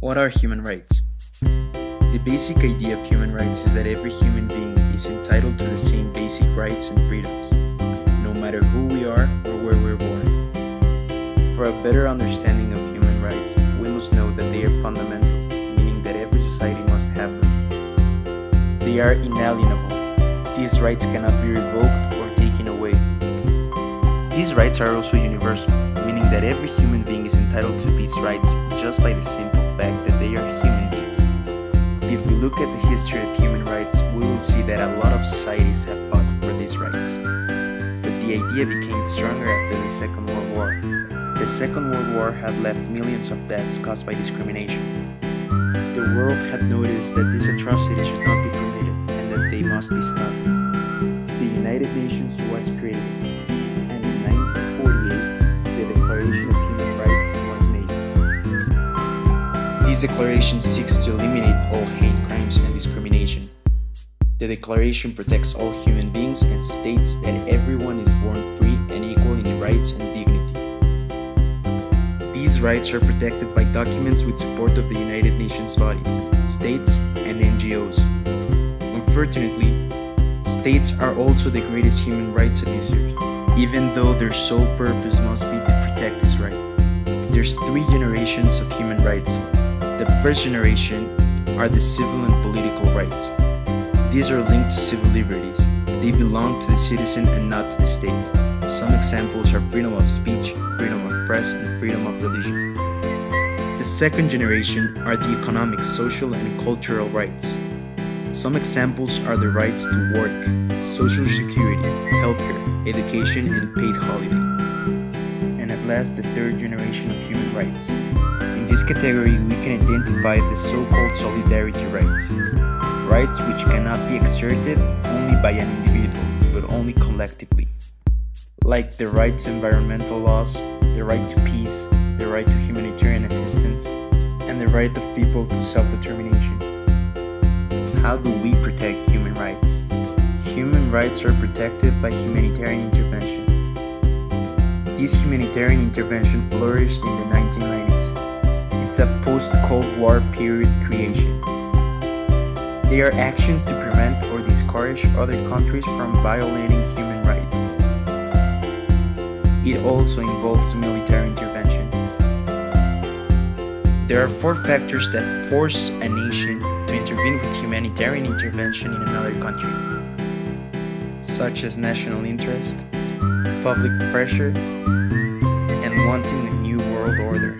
What are human rights? The basic idea of human rights is that every human being is entitled to the same basic rights and freedoms, no matter who we are or where we're born. For a better understanding of human rights, we must know that they are fundamental, meaning that every society must have them. They are inalienable. These rights cannot be revoked or taken away. These rights are also universal, meaning that every human being is entitled to these rights just by the simple fact that they are human beings. If we look at the history of human rights, we will see that a lot of societies have fought for these rights. But the idea became stronger after the Second World War. The Second World War had left millions of deaths caused by discrimination. The world had noticed that these atrocities should not be permitted and that they must be stopped. The United Nations was created, and in 1948, the Declaration of Human Rights was made. This declaration seeks to eliminate all hate crimes and discrimination. The declaration protects all human beings and states that everyone is born free and equal in rights and dignity. These rights are protected by documents with support of the United Nations bodies, states, and NGOs. Unfortunately, states are also the greatest human rights abusers, even though their sole purpose must be to protect this right. There's 3 generations of human rights. The first generation are the civil and political rights. These are linked to civil liberties. They belong to the citizen and not to the state. Some examples are freedom of speech, freedom of press, and freedom of religion. The second generation are the economic, social, and cultural rights. Some examples are the rights to work, social security, healthcare, education, and paid holiday. And at last, the third generation of human rights. In this category, we can identify the so-called solidarity rights. Rights which cannot be exerted only by an individual, but only collectively. Like the right to environmental laws, the right to peace, the right to humanitarian assistance, and the right of people to self-determination. How do we protect human rights? Human rights are protected by humanitarian intervention. This humanitarian intervention flourished in the 1990s. It's a post-Cold War period creation. They are actions to prevent or discourage other countries from violating human rights. It also involves military intervention. There are 4 factors that force a nation to intervene with humanitarian intervention in another country, such as national interest, public pressure, and wanting a new world order.